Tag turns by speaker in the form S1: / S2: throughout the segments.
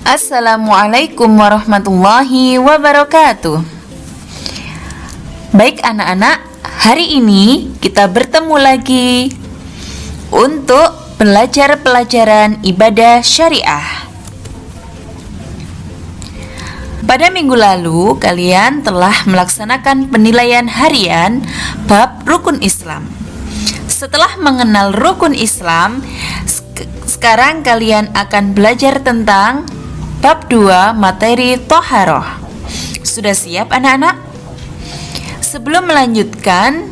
S1: Assalamualaikum warahmatullahi wabarakatuh. Baik anak-anak, hari ini kita bertemu lagi untuk belajar pelajaran ibadah syariah. Pada minggu lalu, kalian telah melaksanakan penilaian harian bab rukun Islam. Setelah mengenal rukun Islam, sekarang kalian akan belajar tentang Bab 2 materi Thaharah. Sudah siap anak-anak? Sebelum melanjutkan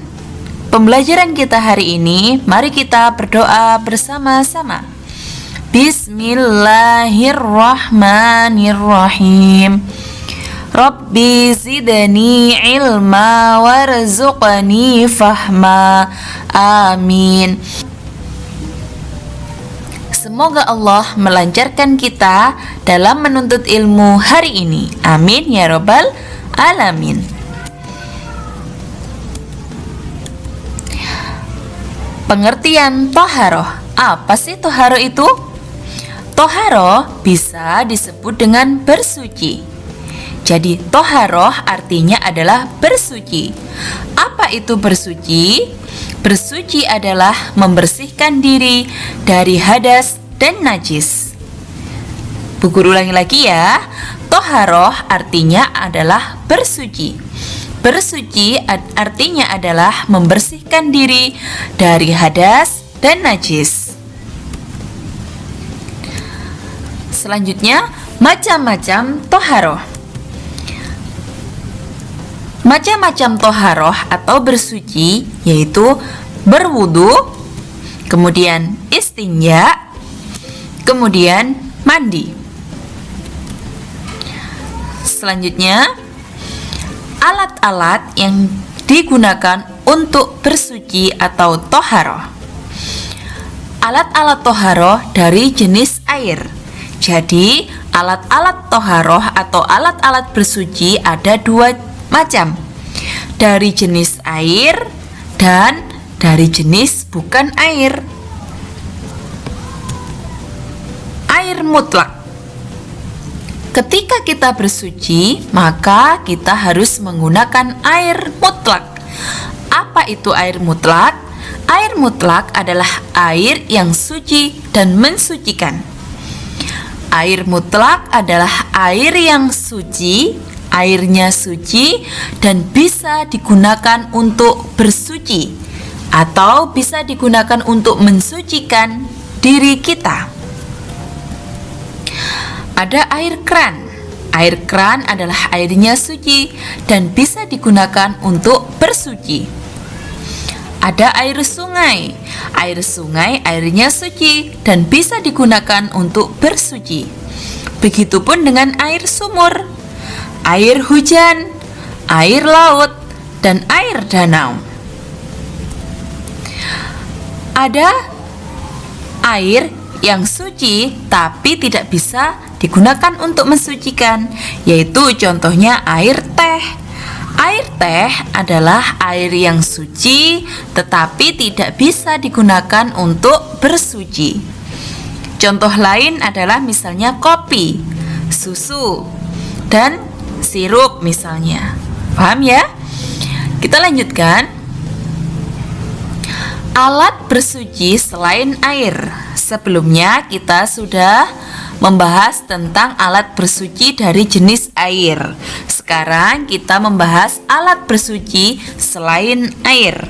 S1: pembelajaran kita hari ini, mari kita berdoa bersama-sama. Bismillahirrahmanirrahim. Rabbi zidni ilma warzuqni fahma. Amin. Semoga Allah melancarkan kita dalam menuntut ilmu hari ini. Amin ya robbal alamin. Pengertian Thaharah. Apa sih Thaharah itu? Thaharah bisa disebut dengan bersuci. Jadi Thaharah artinya adalah bersuci. Apa itu bersuci? Bersuci adalah membersihkan diri dari hadas dan najis. Bu Guru ulangi lagi ya. Thaharah artinya adalah bersuci. Bersuci artinya adalah membersihkan diri dari hadas dan najis. Selanjutnya, macam-macam Thaharah. Macam-macam Thaharah atau bersuci yaitu berwudu, kemudian istinja, kemudian mandi. Selanjutnya, alat-alat yang digunakan untuk bersuci atau Thaharah. Alat-alat Thaharah dari jenis air. Jadi, alat-alat Thaharah atau alat-alat bersuci ada dua macam, dari jenis air dan dari jenis bukan air. Air mutlak. Ketika kita bersuci, maka kita harus menggunakan air mutlak. Apa itu air mutlak? Air mutlak adalah air yang suci dan mensucikan. Air mutlak adalah air yang suci, airnya suci dan bisa digunakan untuk bersuci atau bisa digunakan untuk mensucikan diri kita. Ada air keran. Air keran adalah airnya suci dan bisa digunakan untuk bersuci. Ada air sungai. Air sungai airnya suci dan bisa digunakan untuk bersuci. Begitupun dengan air sumur, air hujan, air laut, dan air danau. Ada air yang suci tapi tidak bisa digunakan untuk mensucikan, yaitu contohnya air teh. Air teh adalah air yang suci tetapi tidak bisa digunakan untuk bersuci. Contoh lain adalah misalnya kopi, susu, dan sirup misalnya. Paham ya? Kita lanjutkan. Alat bersuci selain air. Sebelumnya kita sudah membahas tentang alat bersuci dari jenis air. Sekarang kita membahas alat bersuci selain air.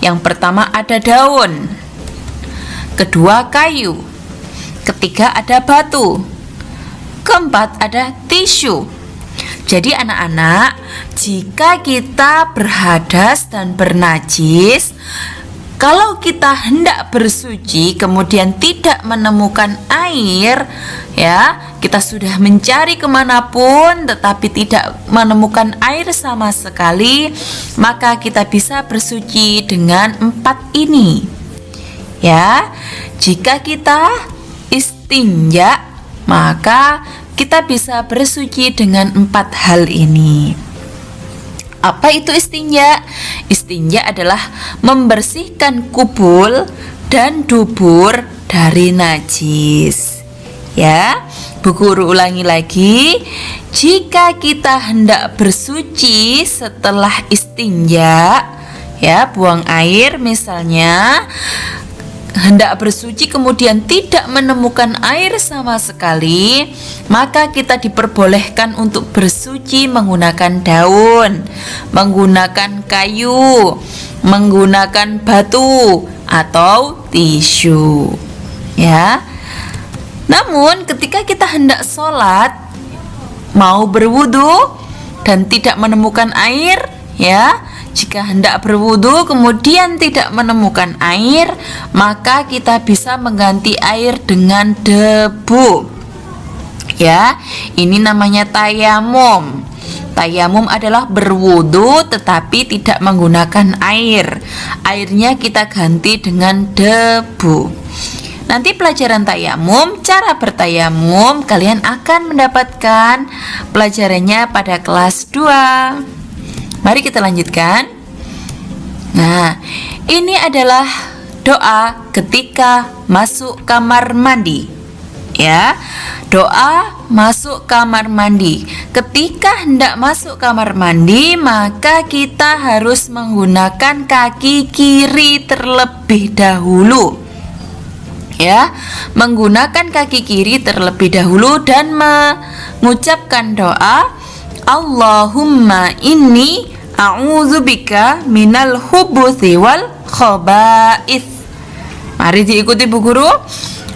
S1: Yang pertama ada daun. Kedua kayu. Ketiga ada batu. Keempat ada tisu. Jadi anak-anak, jika kita berhadas dan bernajis, kalau kita hendak bersuci kemudian tidak menemukan air, ya, kita sudah mencari kemanapun tetapi tidak menemukan air sama sekali, maka kita bisa bersuci dengan 4 ini. Ya, jika kita istinja, maka kita bisa bersuci dengan 4 hal ini. Apa itu istinja? Istinja adalah membersihkan kubul dan dubur dari najis. Ya, Bu Guru ulangi lagi. Jika kita hendak bersuci setelah istinja, ya, buang air misalnya, hendak bersuci kemudian tidak menemukan air sama sekali, maka kita diperbolehkan untuk bersuci menggunakan daun, menggunakan kayu, menggunakan batu atau tisu. Ya. Namun ketika kita hendak sholat, mau berwudu dan tidak menemukan air, ya, jika hendak berwudu kemudian tidak menemukan air, maka kita bisa mengganti air dengan debu. Ya, ini namanya tayamum. Tayamum adalah berwudu tetapi tidak menggunakan air. Airnya kita ganti dengan debu. Nanti pelajaran tayamum, cara bertayamum kalian akan mendapatkan pelajarannya pada kelas 2. Mari kita lanjutkan. Nah, ini adalah doa ketika masuk kamar mandi. Ya, doa masuk kamar mandi. Ketika hendak masuk kamar mandi, maka kita harus menggunakan kaki kiri terlebih dahulu. Ya, menggunakan kaki kiri terlebih dahulu dan mengucapkan doa Allahumma inni a'udzubika minal khubuthi wal khaba'ith. Mari diikuti Bu Guru.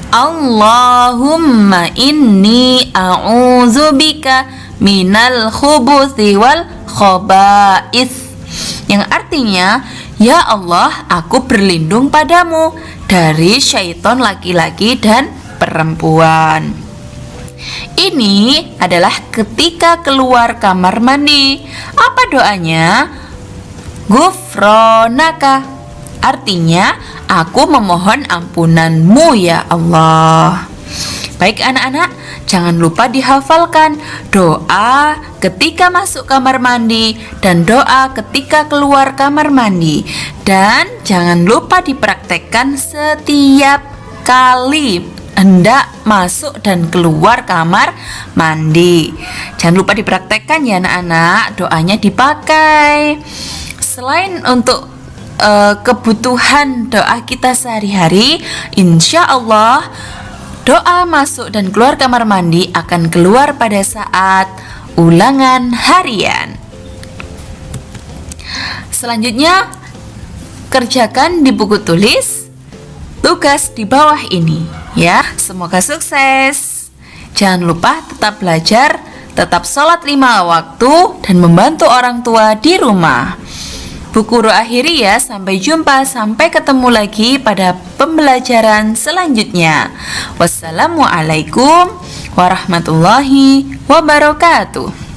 S1: Allahumma inni a'udzubika minal khubuthi wal khaba'ith. Yang artinya, ya Allah, aku berlindung padamu dari syaitan laki-laki dan perempuan. Ini adalah ketika keluar kamar mandi. Apa doanya? Ghufronaka. Artinya, aku memohon ampunanmu ya Allah. Baik anak-anak, jangan lupa dihafalkan doa ketika masuk kamar mandi dan doa ketika keluar kamar mandi. Dan jangan lupa dipraktekkan setiap kali hendak masuk dan keluar kamar mandi. Jangan lupa dipraktekkan ya anak-anak, doanya dipakai. Selain untuk kebutuhan doa kita sehari-hari, insya Allah doa masuk dan keluar kamar mandi akan keluar pada saat ulangan harian. Selanjutnya, kerjakan di buku tulis tugas di bawah ini ya. Semoga sukses. Jangan lupa tetap belajar, tetap sholat 5 waktu dan membantu orang tua di rumah. Bu Guru akhiri ya, sampai jumpa, sampai ketemu lagi pada pembelajaran selanjutnya. Wassalamualaikum warahmatullahi wabarakatuh.